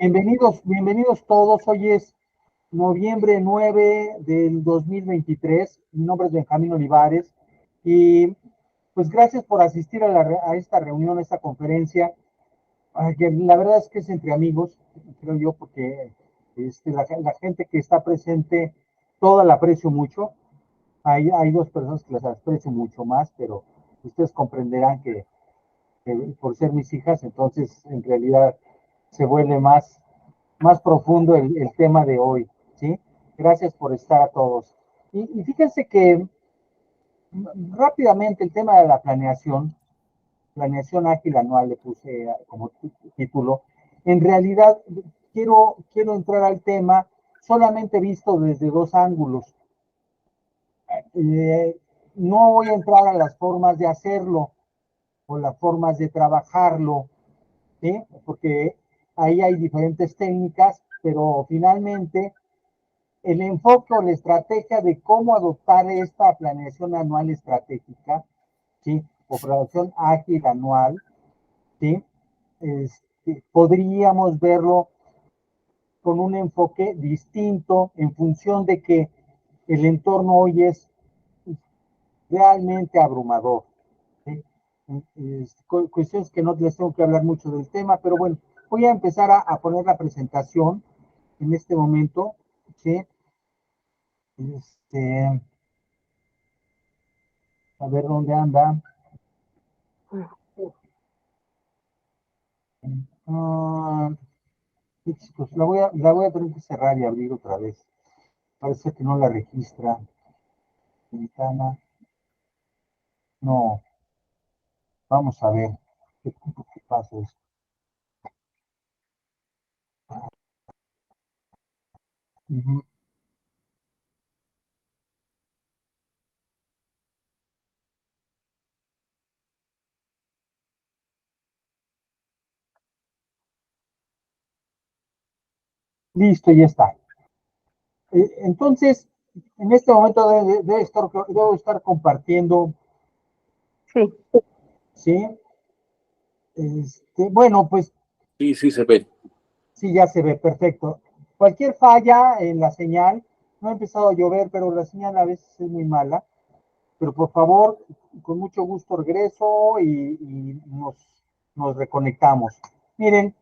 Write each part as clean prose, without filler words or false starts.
Bienvenidos todos. Hoy es noviembre 9 del 2023. Mi nombre es Benjamín Olivares y pues gracias por asistir a esta reunión, a esta conferencia, que la verdad es que es entre amigos, creo yo, porque la gente que está presente, toda la aprecio mucho. Hay dos personas que las aprecio mucho más, pero ustedes comprenderán que por ser mis hijas, entonces en realidad se vuelve más profundo el tema de hoy, ¿sí? Gracias por estar a todos. Y fíjense que rápidamente el tema de la planeación ágil anual le puse como título. En realidad quiero entrar al tema solamente visto desde dos ángulos. Eh, no voy a entrar a las formas de hacerlo o las formas de trabajarlo, ¿sí? Porque ahí hay diferentes técnicas, pero finalmente el enfoque o la estrategia de cómo adoptar esta planeación anual estratégica, ¿sí? O planeación ágil anual, ¿sí? Podríamos verlo con un enfoque distinto en función de que el entorno hoy es realmente abrumador, ¿sí? Cuestiones que no les tengo que hablar mucho del tema, pero bueno, voy a empezar a poner la presentación en este momento, ¿sí? Este, a ver dónde anda. Uh, pues la voy a tener que cerrar y abrir otra vez. Parece que no la registra. Ventana. No, vamos a ver. ¿Qué pasa esto? Uh -huh. Listo, ya está. Entonces, en este momento debo estar compartiendo. Sí. ¿Sí? Bueno, pues. Sí, sí se ve. Sí, ya se ve, perfecto. Cualquier falla en la señal, no ha empezado a llover, pero la señal a veces es muy mala. Pero por favor, con mucho gusto regreso y nos reconectamos. Miren,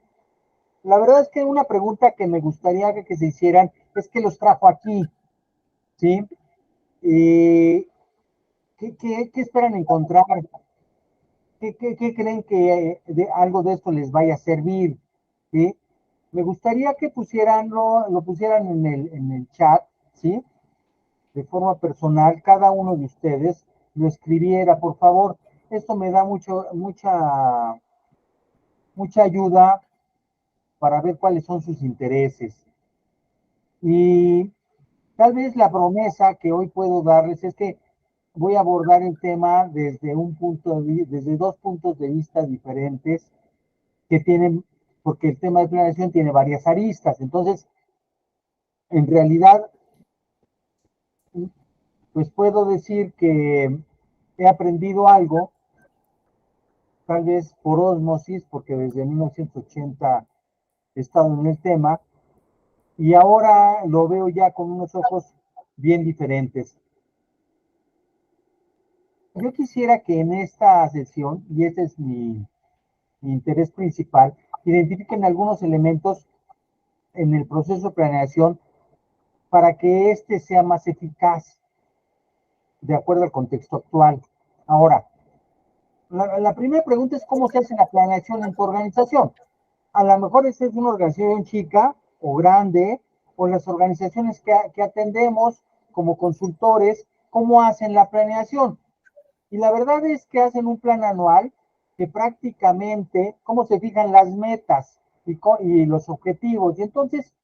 la verdad es que una pregunta que me gustaría que se hicieran es qué los trajo aquí, ¿sí? ¿Qué esperan encontrar? ¿Qué creen que algo de esto les vaya a servir? ¿Sí? Me gustaría que lo pusieran en el chat, ¿sí? De forma personal, cada uno de ustedes lo escribiera, por favor. Esto me da mucha ayuda para ver cuáles son sus intereses. Y tal vez la promesa que hoy puedo darles es que voy a abordar el tema desde dos puntos de vista diferentes que tienen, porque el tema de planeación tiene varias aristas. Entonces, en realidad, pues puedo decir que he aprendido algo, tal vez por ósmosis, porque desde 1980 he estado en el tema, y ahora lo veo ya con unos ojos bien diferentes. Yo quisiera que en esta sesión, y ese es mi interés principal, identifiquen algunos elementos en el proceso de planeación para que este sea más eficaz de acuerdo al contexto actual. Ahora, la primera pregunta es cómo se hace la planeación en tu organización. A lo mejor esta es una organización chica o grande, o las organizaciones que atendemos como consultores, cómo hacen la planeación. Y la verdad es que hacen un plan anual que prácticamente, cómo se fijan las metas y los objetivos. Y entonces,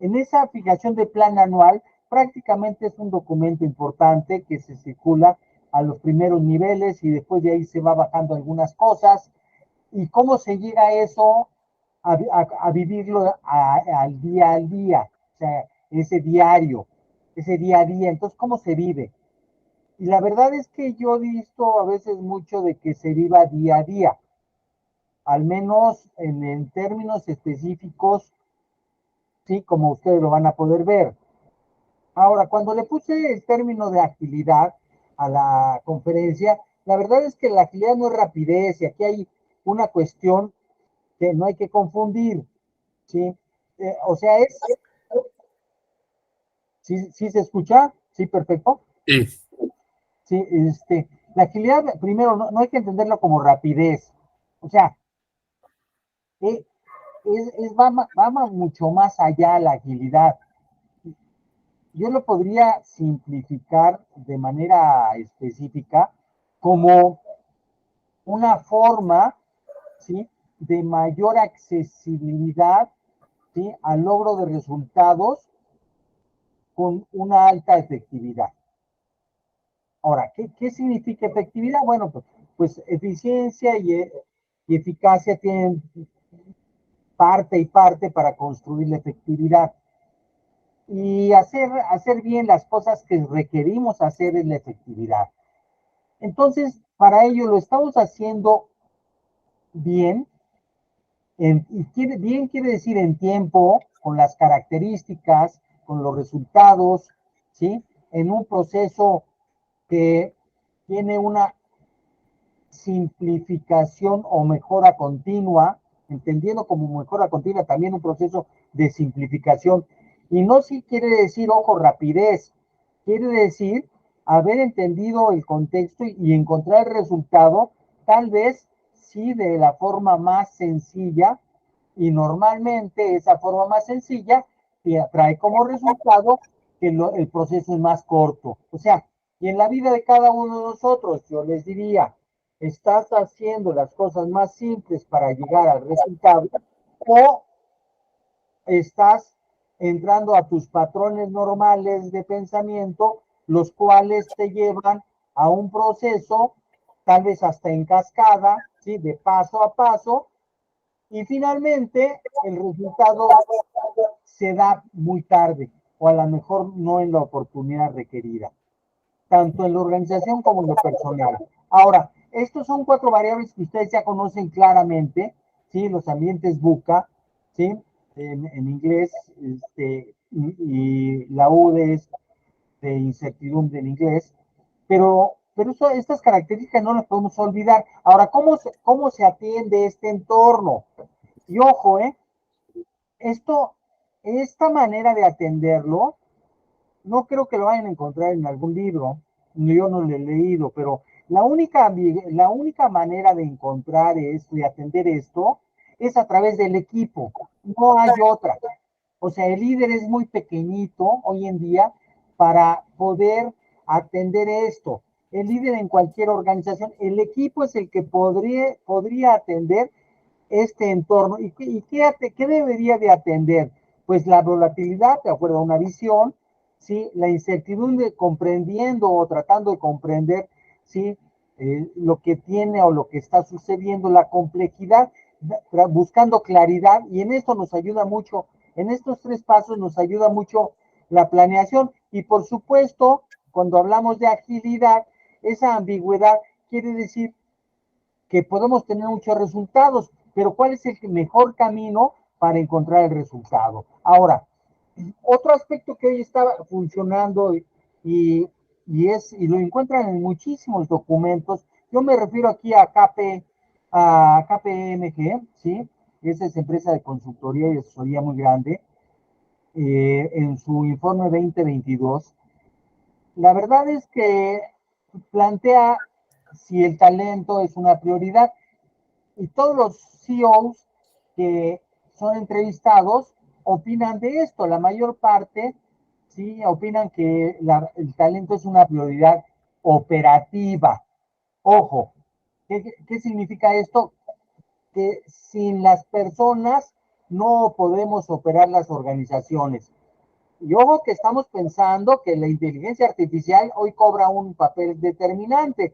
en esa fijación de plan anual, prácticamente es un documento importante que se circula a los primeros niveles y después de ahí se va bajando algunas cosas. ¿Y cómo se llega a eso? A vivirlo al día, o sea, ese diario, ese día a día. Entonces, ¿cómo se vive? Y la verdad es que yo he visto a veces mucho de que se viva día a día. al menos en términos específicos, sí, como ustedes lo van a poder ver. Ahora, cuando le puse el término de agilidad a la conferencia, la verdad es que la agilidad no es rapidez, y aquí hay una cuestión que no hay que confundir, ¿sí? O sea, ¿sí, sí se escucha? ¿Sí, perfecto? Sí. Sí, la agilidad, primero, no hay que entenderlo como rapidez. O sea, eh, va mucho más allá la agilidad. Yo lo podría simplificar de manera específica como una forma, ¿sí?, de mayor accesibilidad, ¿sí?, al logro de resultados con una alta efectividad. Ahora, ¿qué significa efectividad? Bueno, pues eficiencia y eficacia tienen parte y parte para construir la efectividad. Y hacer bien las cosas que requerimos hacer es la efectividad. Entonces, para ello lo estamos haciendo bien, bien quiere decir en tiempo, con las características, con los resultados, ¿sí? En un proceso que tiene una simplificación o mejora continua, entendiendo como mejora continua también un proceso de simplificación. Y no si quiere decir, ojo, rapidez, quiere decir haber entendido el contexto y encontrar el resultado, tal vez sí de la forma más sencilla, y normalmente esa forma más sencilla trae como resultado que el proceso es más corto. O sea, y en la vida de cada uno de nosotros, yo les diría, ¿estás haciendo las cosas más simples para llegar al resultado o estás entrando a tus patrones normales de pensamiento, los cuales te llevan a un proceso, tal vez hasta en cascada, ¿sí?, de paso a paso, y finalmente el resultado se da muy tarde o a lo mejor no en la oportunidad requerida, tanto en la organización como en lo personal. Ahora, estos son 4 variables que ustedes ya conocen claramente, ¿sí? Los ambientes VUCA, ¿sí? En inglés, y la U es de incertidumbre en inglés, pero estas características no las podemos olvidar. Ahora, ¿cómo se atiende este entorno? Y ojo, esta manera de atenderlo, no creo que lo vayan a encontrar en algún libro, yo no lo he leído, pero la única manera de encontrar esto y atender esto es a través del equipo, no hay otra. O sea, el líder es muy pequeñito hoy en día para poder atender esto. El líder en cualquier organización, el equipo es el que podría atender este entorno. ¿Y qué debería de atender? Pues la volatilidad, de acuerdo a una visión, ¿sí? La incertidumbre, comprendiendo o tratando de comprender, ¿sí?, lo que tiene o lo que está sucediendo, la complejidad, buscando claridad, y en esto nos ayuda mucho, en estos 3 pasos nos ayuda mucho la planeación. Y por supuesto, cuando hablamos de agilidad, esa ambigüedad quiere decir que podemos tener muchos resultados, pero ¿cuál es el mejor camino para encontrar el resultado? Ahora, otro aspecto que hoy está funcionando y lo encuentran en muchísimos documentos, yo me refiero aquí a KPMG, ¿sí? Esa es empresa de consultoría y asesoría muy grande, en su informe 2022. La verdad es que plantea si el talento es una prioridad, y todos los CEOs que son entrevistados opinan de esto. La mayor parte, sí, opinan que el talento es una prioridad operativa. Ojo, ¿qué significa esto? Que sin las personas no podemos operar las organizaciones. Y ojo que estamos pensando que la inteligencia artificial hoy cobra un papel determinante,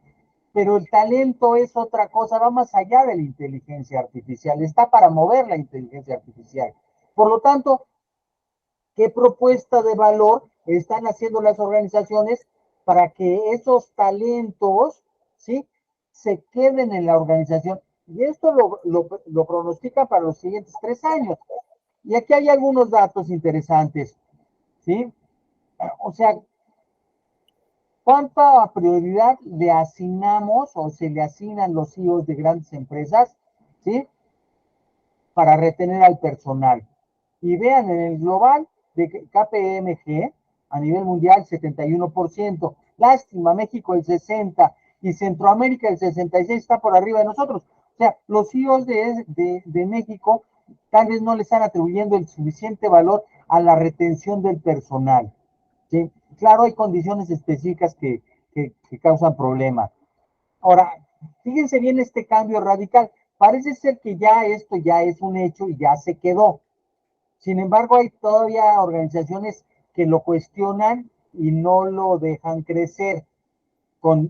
pero el talento es otra cosa, va más allá de la inteligencia artificial, está para mover la inteligencia artificial. Por lo tanto, ¿qué propuesta de valor están haciendo las organizaciones para que esos talentos, ¿sí?, se queden en la organización? Y esto lo pronostica para los siguientes 3 años. Y aquí hay algunos datos interesantes, ¿sí? O sea, ¿cuánta prioridad le asignamos o se le asignan los CEOs de grandes empresas, ¿sí? Para retener al personal? Y vean, en el global de KPMG, a nivel mundial, 71%. Lástima, México el 60%, y Centroamérica el 66% está por arriba de nosotros. O sea, los CEOs de México tal vez no le están atribuyendo el suficiente valor a la retención del personal. ¿Sí? Claro, hay condiciones específicas que causan problemas. Ahora, fíjense bien este cambio radical. Parece ser que ya esto ya es un hecho y ya se quedó. Sin embargo, hay todavía organizaciones que lo cuestionan y no lo dejan crecer con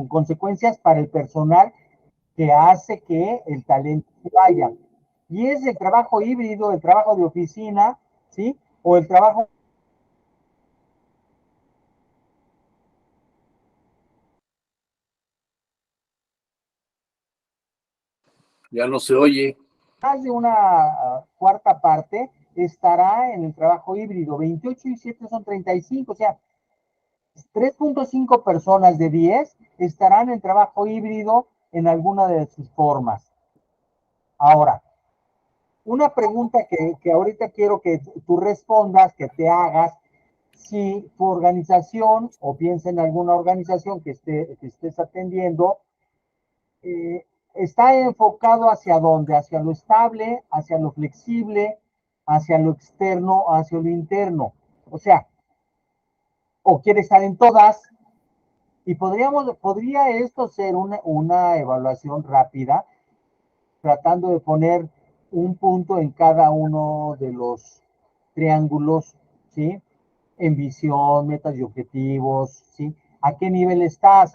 consecuencias para el personal que hace que el talento vaya. Y es el trabajo híbrido, el trabajo de oficina, ¿sí? O el trabajo. Ya no se oye. Más de una cuarta parte estará en el trabajo híbrido. 28 y 7 son 35, o sea, 3.5 personas de 10 estarán en trabajo híbrido en alguna de sus formas. Ahora, una pregunta que ahorita quiero que tú respondas, que te hagas, si tu organización o piensa en alguna organización que estés atendiendo, está enfocado hacia dónde, hacia lo estable, hacia lo flexible, hacia lo externo, hacia lo interno. O sea, o quiere estar en todas, y podría esto ser una evaluación rápida, tratando de poner un punto en cada uno de los triángulos, ¿sí? En visión, metas y objetivos, ¿sí? ¿A qué nivel estás?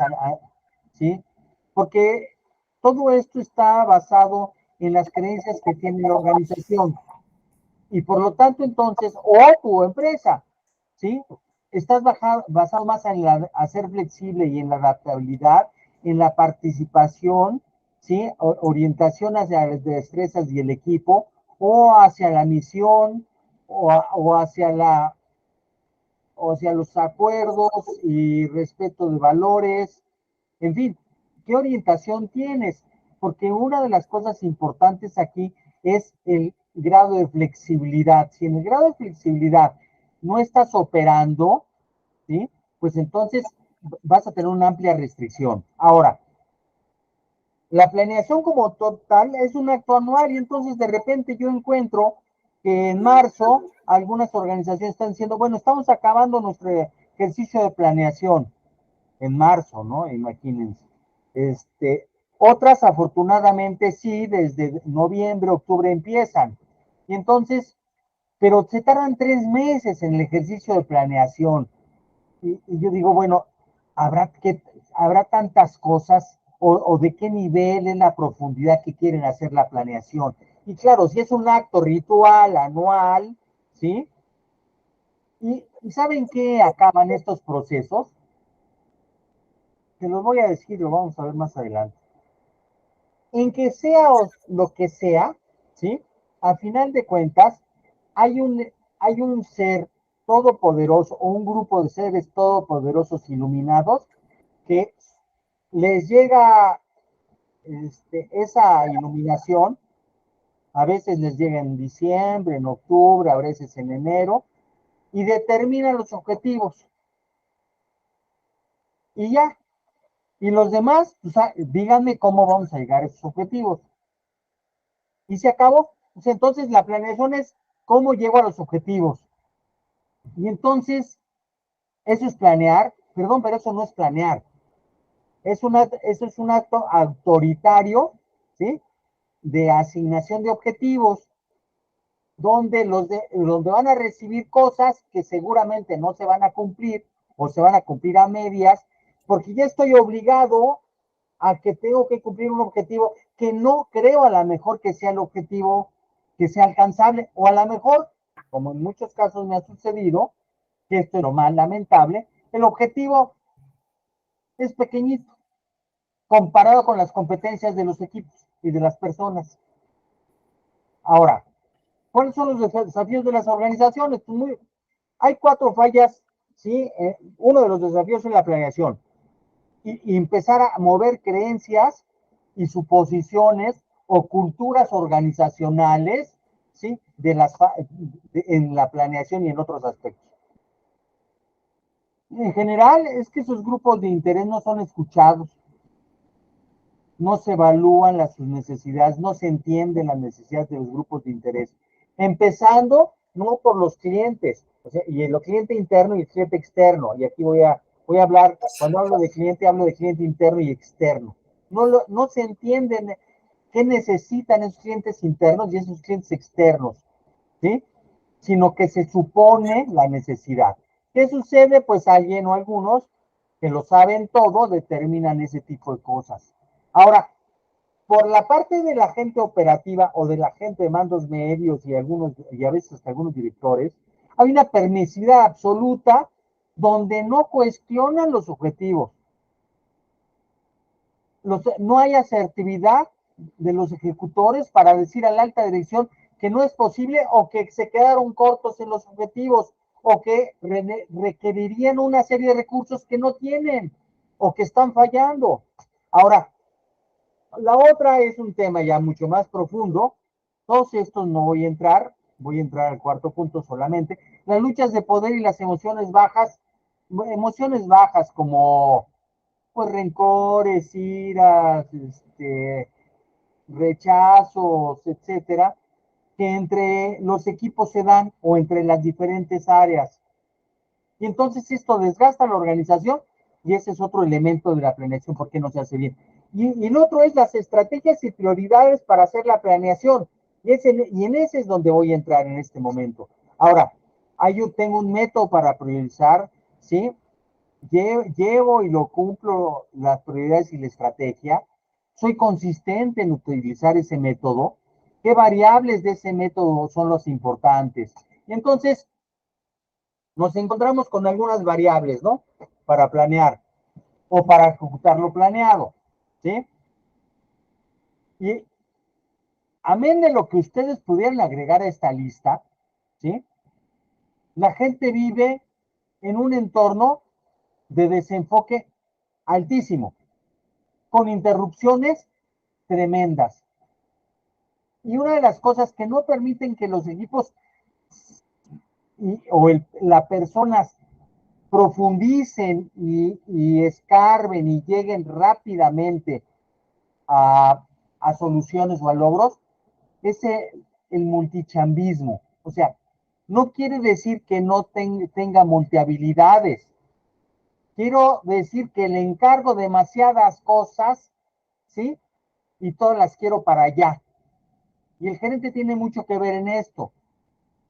¿Sí? Porque todo esto está basado en las creencias que tiene la organización. Y por lo tanto, entonces, o tu empresa, ¿sí? Estás basado más en a ser flexible y en la adaptabilidad, en la participación, ¿sí? Orientación hacia las destrezas y el equipo, o hacia la misión, o hacia los acuerdos y respeto de valores, en fin, ¿qué orientación tienes? Porque una de las cosas importantes aquí es el grado de flexibilidad. Si en el grado de flexibilidad no estás operando, ¿sí? Pues entonces vas a tener una amplia restricción. Ahora, la planeación como total es un acto anual y entonces de repente yo encuentro que en marzo algunas organizaciones están diciendo, bueno, estamos acabando nuestro ejercicio de planeación en marzo, ¿no? Imagínense. Otras afortunadamente sí, desde noviembre, octubre empiezan. Y entonces, pero se tardan 3 meses en el ejercicio de planeación. Y yo digo, bueno, ¿habrá tantas cosas o de qué nivel es la profundidad que quieren hacer la planeación? Y claro, si es un acto ritual, anual, ¿sí? ¿Y saben qué acaban estos procesos? Te los voy a decir, lo vamos a ver más adelante. En que sea lo que sea, ¿sí? A final de cuentas, hay un ser todopoderoso o un grupo de seres todopoderosos iluminados que les llega esa iluminación, a veces les llega en diciembre, en octubre, a veces en enero, y determinan los objetivos. Y ya, y los demás, pues, díganme cómo vamos a llegar a esos objetivos. Y se acabó. Pues entonces la planeación es cómo llego a los objetivos. Y entonces, eso es planear, perdón, pero eso no es planear. Eso es un acto autoritario, ¿sí? De asignación de objetivos, donde van a recibir cosas que seguramente no se van a cumplir o se van a cumplir a medias, porque ya estoy obligado a que tengo que cumplir un objetivo que no creo a lo mejor que sea el objetivo que sea alcanzable, o a lo mejor, como en muchos casos me ha sucedido, que esto es lo más lamentable, el objetivo es pequeñito, comparado con las competencias de los equipos y de las personas. Ahora, ¿cuáles son los desafíos de las organizaciones? Pues hay 4 fallas, ¿sí? Uno de los desafíos es la planeación. Y empezar a mover creencias y suposiciones o culturas organizacionales, ¿sí? En la planeación y en otros aspectos. En general, es que esos grupos de interés no son escuchados, no se evalúan sus necesidades, no se entienden las necesidades de los grupos de interés. Empezando, no por los clientes, o sea, y el cliente interno y el cliente externo. Y aquí voy a hablar, cuando hablo de cliente interno y externo. No se entienden qué necesitan esos clientes internos y esos clientes externos, ¿sí? Sino que se supone la necesidad. ¿Qué sucede? Pues alguien o algunos que lo saben todo determinan ese tipo de cosas. Ahora, por la parte de la gente operativa o de la gente de mandos medios y a veces hasta algunos directores, hay una permisividad absoluta donde no cuestionan los objetivos. No hay asertividad de los ejecutores para decir a la alta dirección que no es posible o que se quedaron cortos en los objetivos o que requerirían una serie de recursos que no tienen o que están fallando. Ahora, la otra es un tema ya mucho más profundo. Todos estos no voy a entrar al cuarto punto solamente. Las luchas de poder y las emociones bajas como pues rencores, iras, rechazos, etcétera, que entre los equipos se dan o entre las diferentes áreas. Y entonces esto desgasta la organización y ese es otro elemento de la planeación, porque no se hace bien. Y el otro es las estrategias y prioridades para hacer la planeación. Y en ese es donde voy a entrar en este momento. Ahora, yo tengo un método para priorizar, ¿sí? Llevo y lo cumplo las prioridades y la estrategia. Soy consistente en utilizar ese método. ¿Qué variables de ese método son los importantes? Y entonces, nos encontramos con algunas variables, ¿no? Para planear o para ejecutar lo planeado, ¿sí? Y amén de lo que ustedes pudieran agregar a esta lista, ¿sí? La gente vive en un entorno de desenfoque altísimo, con interrupciones tremendas. Y una de las cosas que no permiten que los equipos las personas profundicen y escarben y lleguen rápidamente a soluciones o a logros, es el multichambismo. O sea, no quiere decir que no tenga multihabilidades. Quiero decir que le encargo demasiadas cosas, ¿sí? Y todas las quiero para allá. Y el gerente tiene mucho que ver en esto.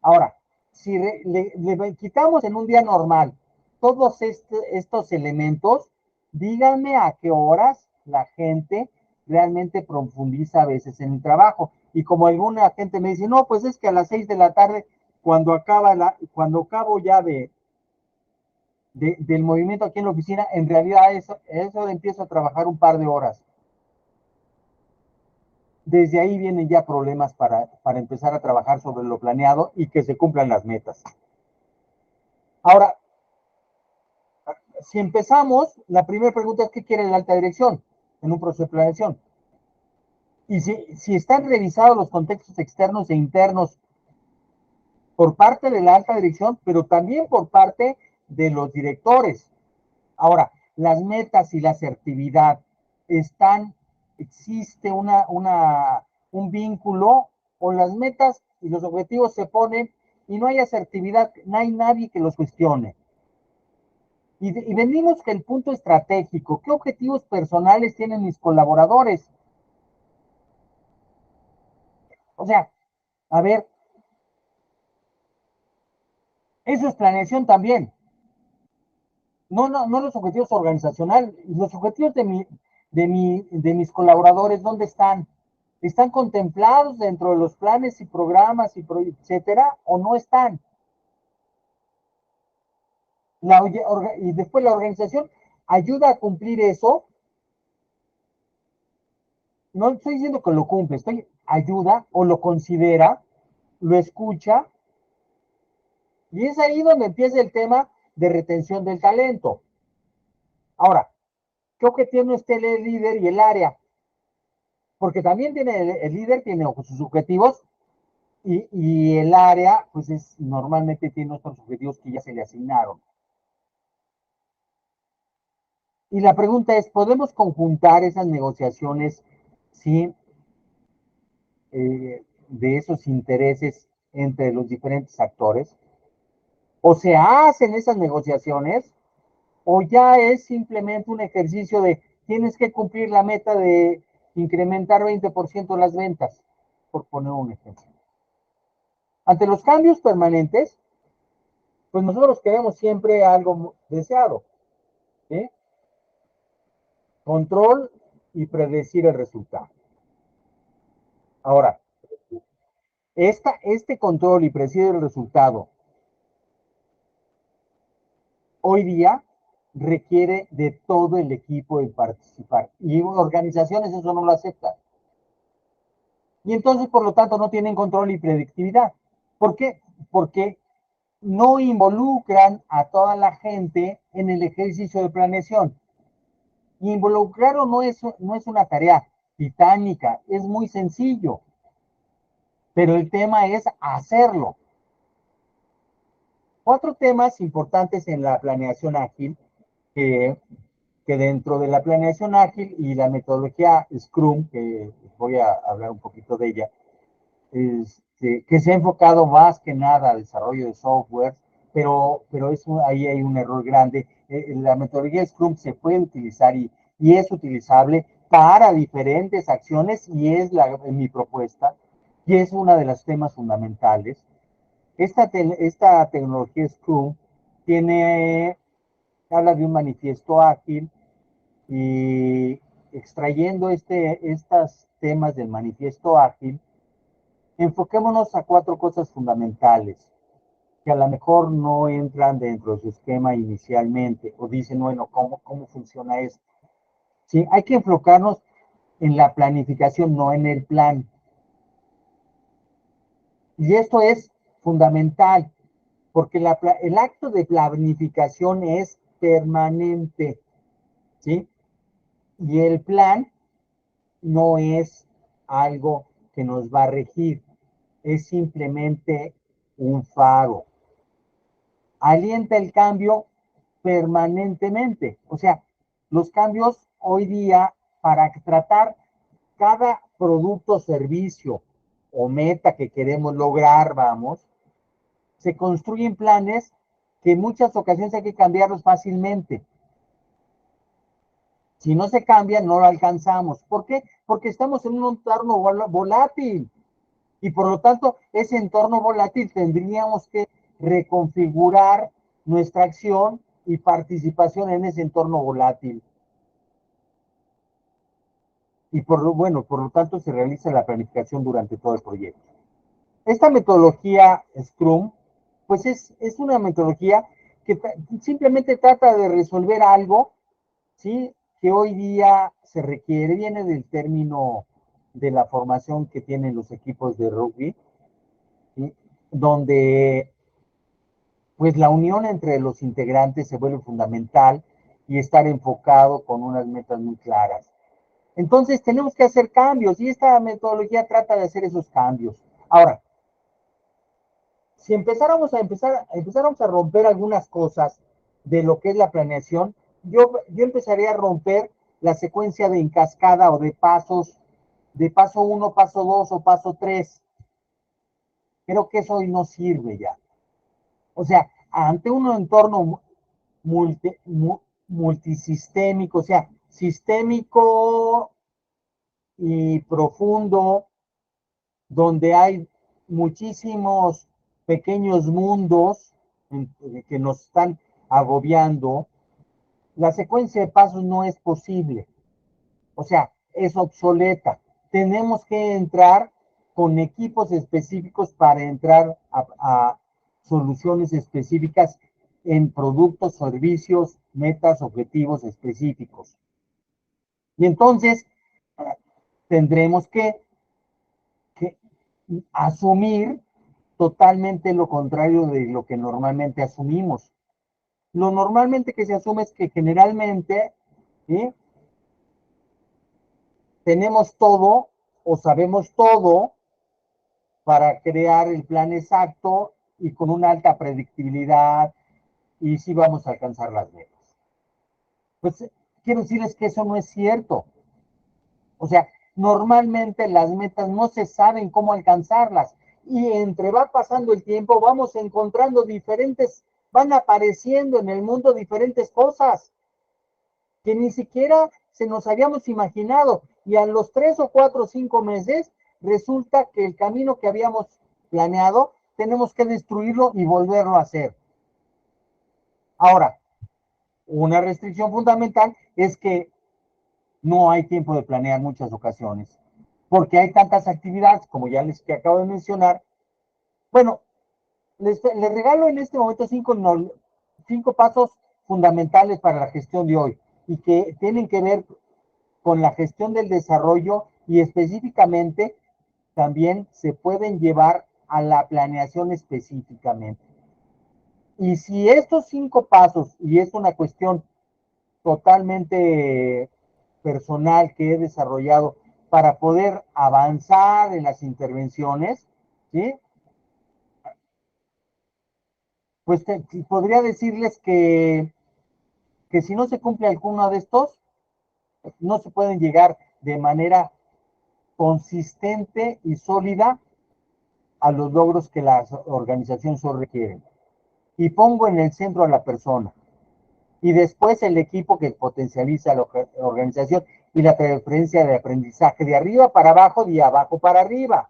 Ahora, si le quitamos en un día normal todos estos elementos, díganme a qué horas la gente realmente profundiza a veces en el trabajo. Y como alguna gente me dice, no, pues es que a las 6 de la tarde, cuando acabo ya del movimiento aquí en la oficina, en realidad eso empiezo a trabajar un par de horas. Desde ahí vienen ya problemas para empezar a trabajar sobre lo planeado y que se cumplan las metas. Ahora, si empezamos, la primera pregunta es ¿qué quiere la alta dirección en un proceso de planeación? Y si están revisados los contextos externos e internos por parte de la alta dirección, pero también por parte de los directores. Ahora, las metas y la asertividad existe un vínculo, o las metas y los objetivos se ponen y no hay asertividad, no hay nadie que los cuestione. Y venimos que el punto estratégico, ¿qué objetivos personales tienen mis colaboradores? O sea, a ver, eso es planeación también. No los objetivos organizacionales, los objetivos de mis colaboradores, ¿dónde están? ¿Están contemplados dentro de los planes y programas y etcétera, o no están? Y después la organización ayuda a cumplir eso, no estoy diciendo que lo cumple, ayuda o lo considera, lo escucha, y es ahí donde empieza el tema de retención del talento. Ahora, ¿qué objetivos tiene el líder y el área? Porque también tiene el líder tiene sus objetivos y el área, pues normalmente tiene otros objetivos que ya se le asignaron. Y la pregunta es, ¿podemos conjuntar esas negociaciones sin de esos intereses entre los diferentes actores? ¿O se hacen esas negociaciones o ya es simplemente un ejercicio de tienes que cumplir la meta de incrementar 20% las ventas, por poner un ejemplo? Ante los cambios permanentes, pues nosotros queremos siempre algo deseado, ¿sí? Control y predecir el resultado. Ahora, este control y predecir el resultado hoy día requiere de todo el equipo de participar. Y organizaciones eso no lo aceptan. Y entonces, por lo tanto, no tienen control y predictividad. ¿Por qué? Porque no involucran a toda la gente en el ejercicio de planeación. Involucrarlo no es una tarea titánica, es muy sencillo. Pero el tema es hacerlo. 4 temas importantes en la planeación ágil que dentro de la planeación ágil y la metodología Scrum, que voy a hablar un poquito de ella, que se ha enfocado más que nada al desarrollo de software, pero ahí hay un error grande. La metodología Scrum se puede utilizar y es utilizable para diferentes acciones y es mi propuesta y es uno de los temas fundamentales. Esta tecnología Scrum habla de un manifiesto ágil y extrayendo estos temas del manifiesto ágil, enfoquémonos a 4 cosas fundamentales que a lo mejor no entran dentro de su esquema inicialmente o dicen, bueno, ¿cómo funciona esto? Sí, hay que enfocarnos en la planificación, no en el plan. Y esto es fundamental, porque el acto de planificación es permanente, ¿sí? Y el plan no es algo que nos va a regir, es simplemente un faro. Alienta el cambio permanentemente. O sea, los cambios hoy día para tratar cada producto, servicio o meta que queremos lograr, vamos, se construyen planes que en muchas ocasiones hay que cambiarlos fácilmente. Si no se cambian, no lo alcanzamos. ¿Por qué? Porque estamos en un entorno volátil. Y por lo tanto, ese entorno volátil tendríamos que reconfigurar nuestra acción y participación en ese entorno volátil. Y por lo tanto se realiza la planificación durante todo el proyecto. Esta metodología Scrum, pues es una metodología que simplemente trata de resolver algo, ¿sí? Que hoy día se requiere, viene del término de la formación que tienen los equipos de rugby, ¿sí? Donde pues la unión entre los integrantes se vuelve fundamental y estar enfocado con unas metas muy claras. Entonces tenemos que hacer cambios y esta metodología trata de hacer esos cambios. Ahora, si empezáramos a romper algunas cosas de lo que es la planeación, yo empezaría a romper la secuencia de encascada o de pasos, de paso 1, paso 2 o paso 3. Creo que eso hoy no sirve ya. O sea, ante un entorno multisistémico, o sea, sistémico y profundo, donde hay muchísimos pequeños mundos que nos están agobiando, la secuencia de pasos no es posible. O sea, es obsoleta. Tenemos que entrar con equipos específicos para entrar a soluciones específicas en productos, servicios, metas, objetivos específicos. Y entonces, tendremos que asumir totalmente lo contrario de lo que normalmente asumimos. Lo normalmente que se asume es que generalmente, ¿sí?, tenemos todo o sabemos todo para crear el plan exacto y con una alta predictibilidad y sí vamos a alcanzar las metas. Pues quiero decirles que eso no es cierto. O sea, normalmente las metas no se saben cómo alcanzarlas y entre va pasando el tiempo vamos encontrando diferentes, van apareciendo en el mundo diferentes cosas que ni siquiera se nos habíamos imaginado y a los 3 o 4 o 5 meses resulta que el camino que habíamos planeado tenemos que destruirlo y volverlo a hacer. Ahora, una restricción fundamental es que no hay tiempo de planear muchas ocasiones, porque hay tantas actividades, como ya les acabo de mencionar. Bueno, les regalo en este momento 5 pasos fundamentales para la gestión de hoy y que tienen que ver con la gestión del desarrollo y específicamente también se pueden llevar a la planeación específicamente. Y si estos 5 pasos, y es una cuestión totalmente personal que he desarrollado para poder avanzar en las intervenciones, ¿sí?, pues podría decirles que si no se cumple alguno de estos, no se pueden llegar de manera consistente y sólida a los logros que la organización solo requiere. Y pongo en el centro a la persona. Y después el equipo que potencializa la organización y la preferencia de aprendizaje de arriba para abajo, de abajo para arriba.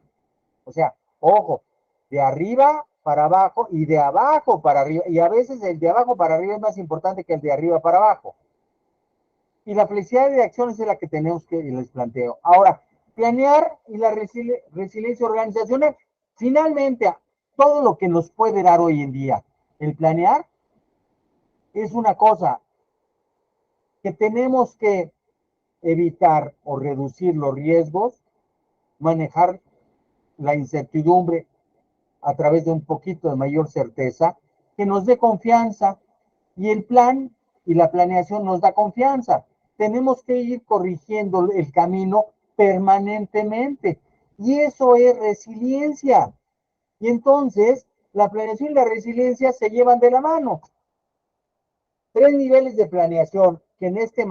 O sea, ojo, de arriba para abajo y de abajo para arriba. Y a veces el de abajo para arriba es más importante que el de arriba para abajo. Y la flexibilidad de acciones es la que tenemos que les planteo. Ahora, planear y la resiliencia organizacional. Finalmente, todo lo que nos puede dar hoy en día el planear es una cosa que tenemos que evitar o reducir los riesgos, manejar la incertidumbre a través de un poquito de mayor certeza, que nos dé confianza y el plan y la planeación nos da confianza. Tenemos que ir corrigiendo el camino permanentemente y eso es resiliencia. Y entonces la planeación y la resiliencia se llevan de la mano. 3 niveles de planeación que en este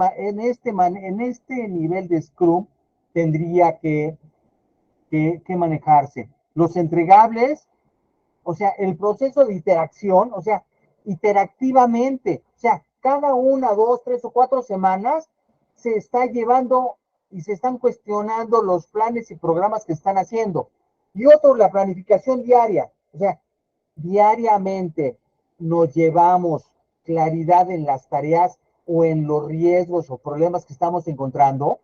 nivel de Scrum tendría que manejarse. Los entregables, o sea, el proceso de interacción, o sea, interactivamente, o sea, cada 1, 2, 3 o 4 semanas se está llevando y se están cuestionando los planes y programas que están haciendo. Y otro, la planificación diaria, o sea, diariamente nos llevamos claridad en las tareas o en los riesgos o problemas que estamos encontrando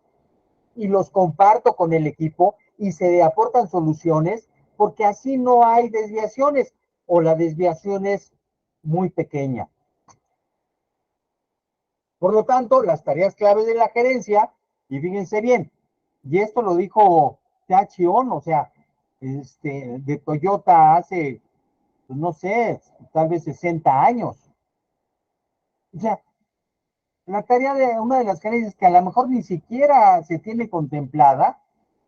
y los comparto con el equipo y se aportan soluciones porque así no hay desviaciones o la desviación es muy pequeña. Por lo tanto, las tareas claves de la gerencia, y fíjense bien, y esto lo dijo Tachi Ono, o sea, de Toyota hace, pues no sé, tal vez 60 años. O sea, la tarea de una de las gerencias que a lo mejor ni siquiera se tiene contemplada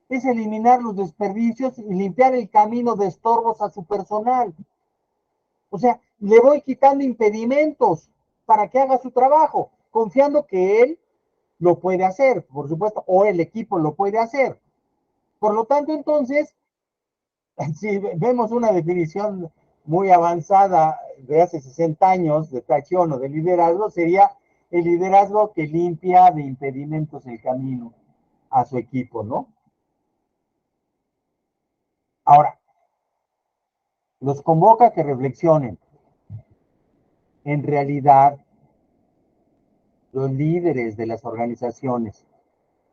es eliminar los desperdicios y limpiar el camino de estorbos a su personal. O sea, le voy quitando impedimentos para que haga su trabajo, confiando que él lo puede hacer, por supuesto, o el equipo lo puede hacer. Por lo tanto, entonces, si vemos una definición muy avanzada de hace 60 años de Tachi Ono de liderazgo, sería el liderazgo que limpia de impedimentos el camino a su equipo, ¿no? Ahora, los convoca a que reflexionen. En realidad, los líderes de las organizaciones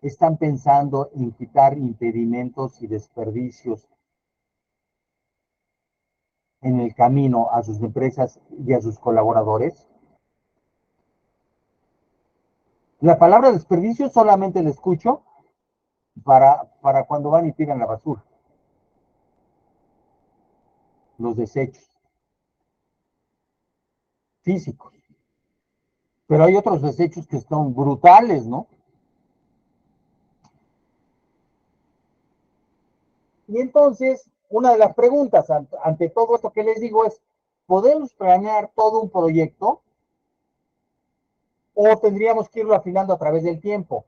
están pensando en quitar impedimentos y desperdicios en el camino a sus empresas y a sus colaboradores. La palabra desperdicio solamente la escucho para cuando van y tiran la basura, los desechos físicos. Pero hay otros desechos que son brutales, ¿no? Y entonces, una de las preguntas ante todo esto que les digo es, ¿podemos planear todo un proyecto o tendríamos que irlo afinando a través del tiempo?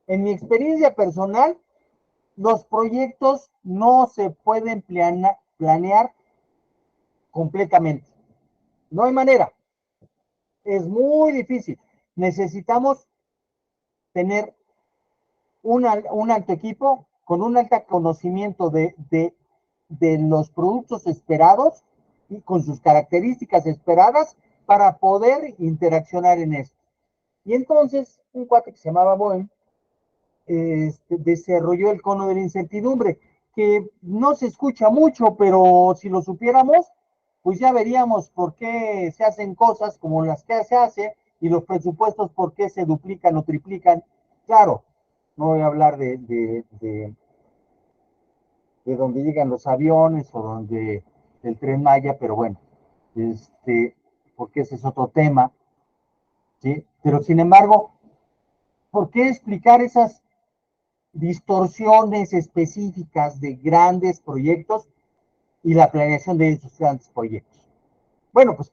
En mi experiencia personal, los proyectos no se pueden planear completamente. No hay manera. Es muy difícil. Necesitamos tener un alto equipo con un alto conocimiento de los productos esperados y con sus características esperadas para poder interaccionar en esto. Y entonces, un cuate que se llamaba Boehm desarrolló el cono de la incertidumbre, que no se escucha mucho, pero si lo supiéramos, pues ya veríamos por qué se hacen cosas como las que se hace y los presupuestos por qué se duplican o triplican. Claro, no voy a hablar de donde llegan los aviones o donde el Tren Maya, pero bueno, porque ese es otro tema, ¿sí? Pero sin embargo, ¿por qué explicar esas distorsiones específicas de grandes proyectos y la planeación de esos grandes proyectos? Bueno, pues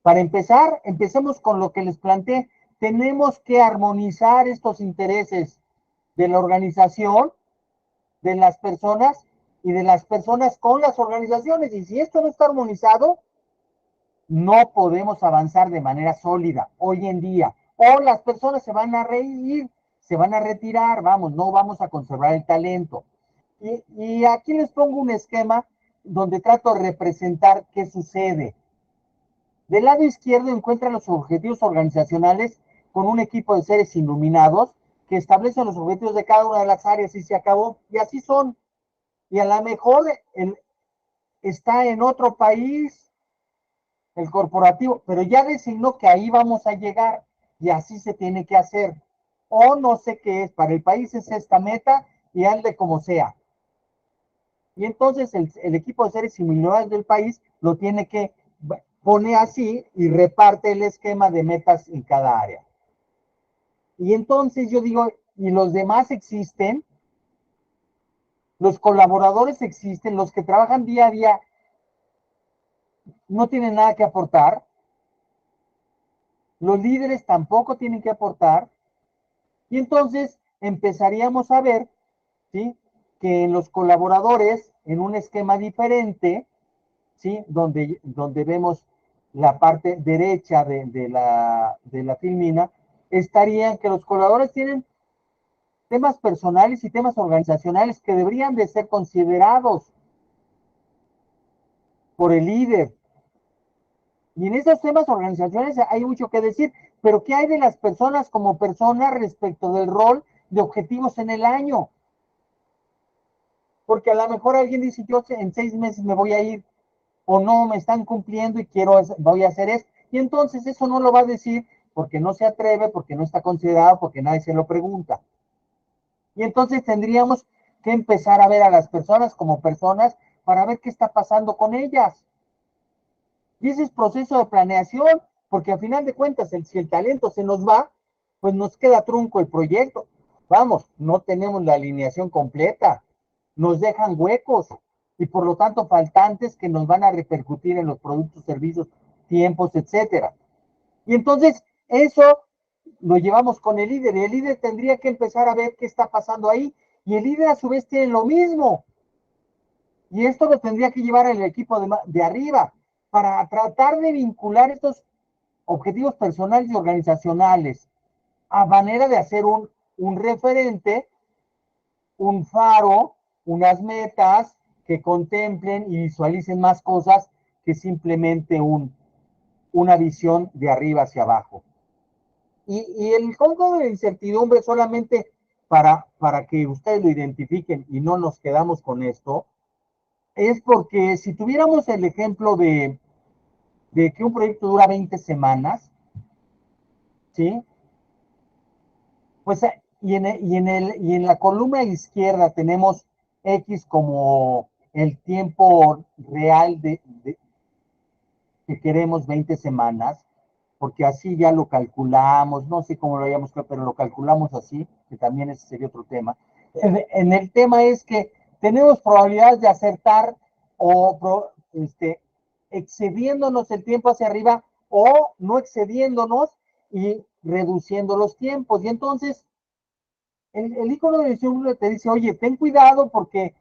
para empezar, empecemos con lo que les planteé. Tenemos que armonizar estos intereses de la organización, de las personas y de las personas con las organizaciones. Y si esto no está armonizado, no podemos avanzar de manera sólida hoy en día. O las personas se van a reír, se van a retirar, vamos, no vamos a conservar el talento. Y aquí les pongo un esquema donde trato de representar qué sucede. Del lado izquierdo encuentran los objetivos organizacionales con un equipo de seres iluminados que establecen los objetivos de cada una de las áreas y se acabó. Y así son. Y a lo mejor está en otro país el corporativo, pero ya designó que ahí vamos a llegar y así se tiene que hacer. O no sé qué es, para el país es esta meta y ande como sea. Y entonces el equipo de seres iluminados del país lo tiene que pone así y reparte el esquema de metas en cada área. Y entonces yo digo, ¿y los demás existen? Los colaboradores existen, los que trabajan día a día no tienen nada que aportar, los líderes tampoco tienen que aportar, y entonces empezaríamos a ver, ¿sí?, que en los colaboradores, en un esquema diferente, ¿sí?, donde vemos la parte derecha de la filmina, estarían que los colaboradores tienen temas personales y temas organizacionales que deberían de ser considerados por el líder. Y en esos temas organizacionales hay mucho que decir, pero ¿qué hay de las personas como personas respecto del rol de objetivos en el año? Porque a lo mejor alguien dice, yo en 6 meses me voy a ir, o no me están cumpliendo y voy a hacer eso. Y entonces eso no lo va a decir porque no se atreve, porque no está considerado, porque nadie se lo pregunta. Y entonces tendríamos que empezar a ver a las personas como personas para ver qué está pasando con ellas. Y ese es proceso de planeación, porque al final de cuentas, si el talento se nos va, pues nos queda trunco el proyecto. Vamos, no tenemos la alineación completa, nos dejan huecos y por lo tanto faltantes que nos van a repercutir en los productos, servicios, tiempos, etcétera. Y entonces eso lo llevamos con el líder y el líder tendría que empezar a ver qué está pasando ahí y el líder a su vez tiene lo mismo. Y esto lo tendría que llevar el equipo de arriba para tratar de vincular estos objetivos personales y organizacionales a manera de hacer un referente, un faro, unas metas que contemplen y visualicen más cosas que simplemente una visión de arriba hacia abajo. Y el código de incertidumbre solamente para que ustedes lo identifiquen y no nos quedamos con esto, es porque si tuviéramos el ejemplo de que un proyecto dura 20 semanas, ¿sí? Pues, y en la columna izquierda tenemos X como el tiempo real que queremos 20 semanas, porque así ya lo calculamos, no sé cómo lo hayamos, pero lo calculamos así, que también ese sería otro tema. En el tema es que tenemos probabilidades de acertar o excediéndonos el tiempo hacia arriba o no excediéndonos y reduciendo los tiempos. Y entonces el icono de decisión te dice, oye, ten cuidado porque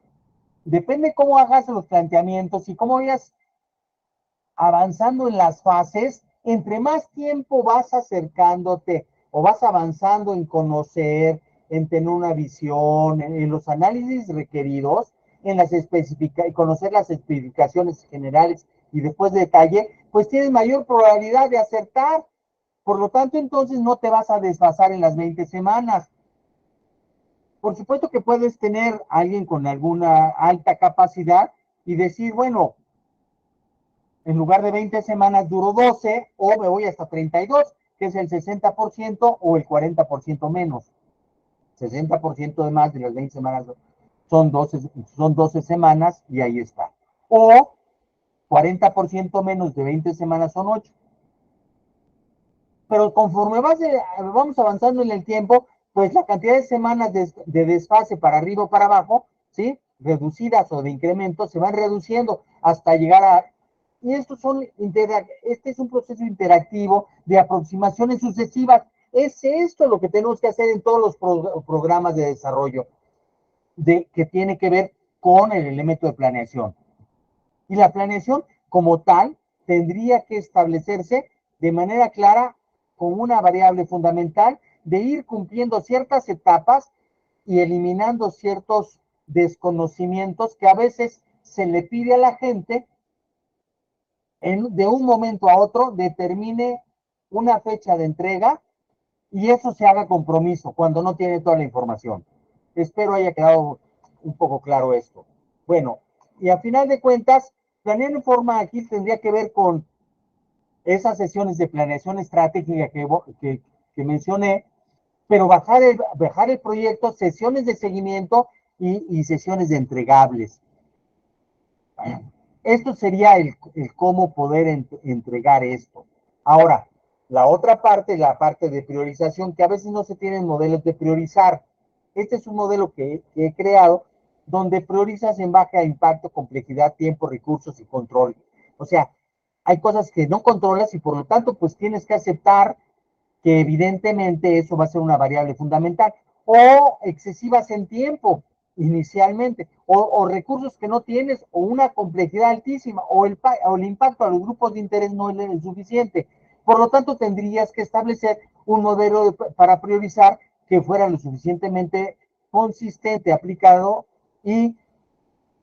depende cómo hagas los planteamientos y cómo vayas avanzando en las fases, entre más tiempo vas acercándote o vas avanzando en conocer, en tener una visión, en los análisis requeridos, en las conocer las especificaciones generales y después de detalle, pues tienes mayor probabilidad de acertar. Por lo tanto, entonces no te vas a desfasar en las 20 semanas. Por supuesto que puedes tener a alguien con alguna alta capacidad y decir, bueno, en lugar de 20 semanas duro 12 o me voy hasta 32, que es el 60% o el 40% menos. 60% de más de las 20 semanas son 12 semanas y ahí está. O 40% menos de 20 semanas son 8. Pero conforme vamos avanzando en el tiempo, pues la cantidad de semanas de desfase para arriba o para abajo, ¿sí? Reducidas o de incremento, se van reduciendo hasta llegar a... Y este es un proceso interactivo de aproximaciones sucesivas. Es esto lo que tenemos que hacer en todos los programas de desarrollo que tiene que ver con el elemento de planeación. Y la planeación como tal tendría que establecerse de manera clara con una variable fundamental de ir cumpliendo ciertas etapas y eliminando ciertos desconocimientos que a veces se le pide a la gente de un momento a otro determine una fecha de entrega y eso se haga compromiso cuando no tiene toda la información. Espero haya quedado un poco claro esto. Bueno, y a final de cuentas, planear en forma aquí tendría que ver con esas sesiones de planeación estratégica que mencioné, pero bajar el proyecto, sesiones de seguimiento y sesiones de entregables. Esto sería el cómo poder entregar esto. Ahora, la otra parte, la parte de priorización, que a veces no se tienen modelos de priorizar. Este es un modelo que he creado donde priorizas en base a impacto, complejidad, tiempo, recursos y control. O sea, hay cosas que no controlas y por lo tanto, pues tienes que aceptar que evidentemente eso va a ser una variable fundamental, o excesivas en tiempo inicialmente, o recursos que no tienes, o una complejidad altísima, o el impacto a los grupos de interés no es el suficiente. Por lo tanto, tendrías que establecer un modelo para priorizar que fuera lo suficientemente consistente, aplicado y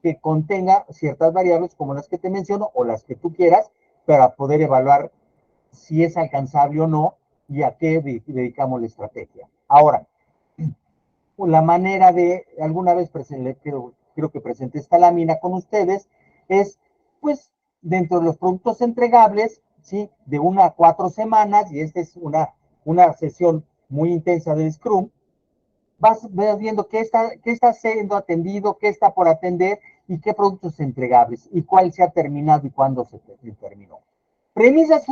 que contenga ciertas variables como las que te menciono o las que tú quieras para poder evaluar si es alcanzable o no y a qué dedicamos la estrategia. Ahora, la manera de, alguna vez creo que presenté esta lámina con ustedes, es pues dentro de los productos entregables, ¿sí? De 1 a 4 semanas, y esta es una sesión muy intensa del Scrum, vas viendo qué está siendo atendido, qué está por atender y qué productos entregables y cuál se ha terminado y cuándo se terminó. Premisas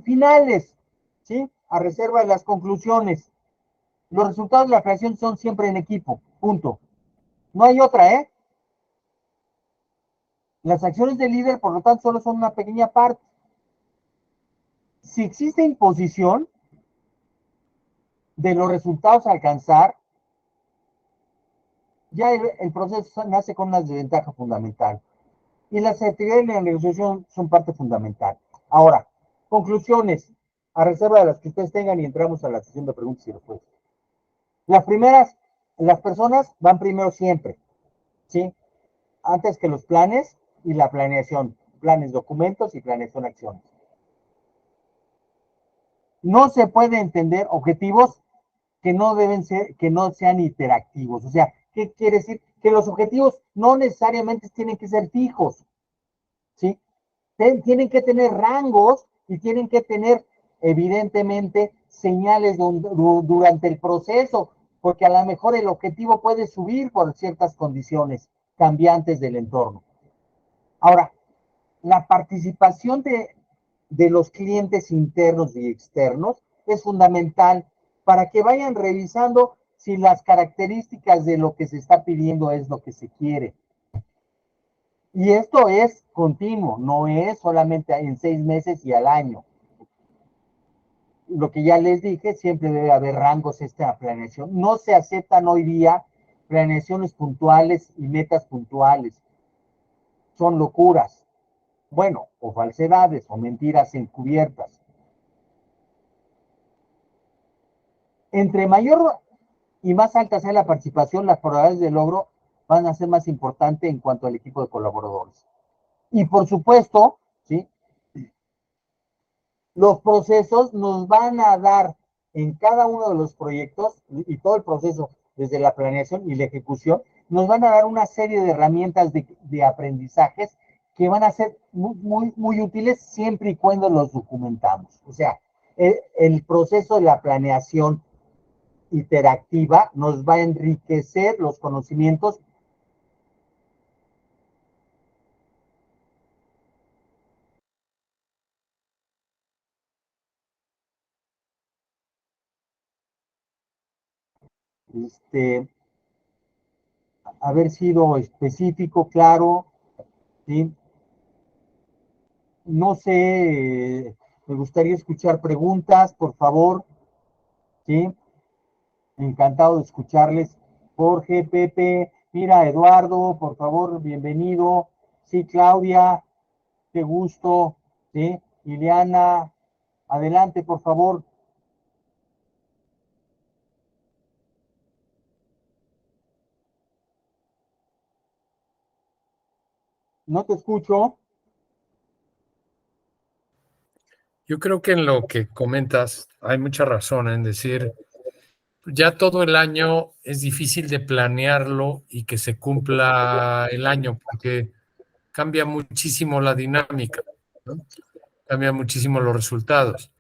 finales, ¿sí? A reserva de las conclusiones. Los resultados de la creación son siempre en equipo, punto. No hay otra, ¿eh? Las acciones del líder, por lo tanto, solo son una pequeña parte. Si existe imposición de los resultados a alcanzar, ya el proceso nace con una desventaja fundamental. Y las actividades de la negociación son parte fundamental. Ahora, conclusiones, a reserva de las que ustedes tengan y entramos a la sesión de preguntas y respuestas. Las primeras, las personas van primero siempre, ¿sí? Antes que los planes y la planeación. Planes, documentos y planeación, acciones. No se puede entender objetivos que no deben ser, que no sean interactivos. O sea, ¿qué quiere decir? Que los objetivos no necesariamente tienen que ser fijos, ¿sí? Tienen que tener rangos y tienen que tener, evidentemente, señales durante el proceso. porque a lo mejor el objetivo puede subir por ciertas condiciones cambiantes del entorno. Ahora, la participación de los clientes internos y externos es fundamental para que vayan revisando si las características de lo que se está pidiendo es lo que se quiere. Y esto es continuo, no es solamente en 6 meses y al año. Lo que ya les dije, siempre debe haber rangos esta planeación. No se aceptan hoy día planeaciones puntuales y metas puntuales. Son locuras. Bueno, o falsedades o mentiras encubiertas. Entre mayor y más alta sea la participación, las probabilidades de logro van a ser más importantes en cuanto al equipo de colaboradores. Y por supuesto, ¿sí?, los procesos nos van a dar en cada uno de los proyectos y todo el proceso, desde la planeación y la ejecución, nos van a dar una serie de herramientas de aprendizajes que van a ser muy útiles siempre y cuando los documentamos. O sea, el proceso de la planeación interactiva nos va a enriquecer los conocimientos. Haber sido específico, claro, ¿sí? No sé, me gustaría escuchar preguntas, por favor, ¿sí? Encantado de escucharles. Jorge, Pepe, mira, Eduardo, por favor, bienvenido. Sí, Claudia, qué gusto, ¿sí? Ileana, adelante, por favor. No te escucho. Yo creo que en lo que comentas hay mucha razón en decir, ya todo el año es difícil de planearlo y que se cumpla el año porque cambia muchísimo la dinámica, ¿no? Cambia muchísimo los resultados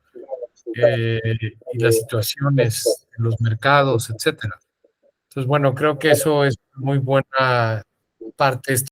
y las situaciones en los mercados, etcétera. Entonces, bueno, creo que eso es muy buena parte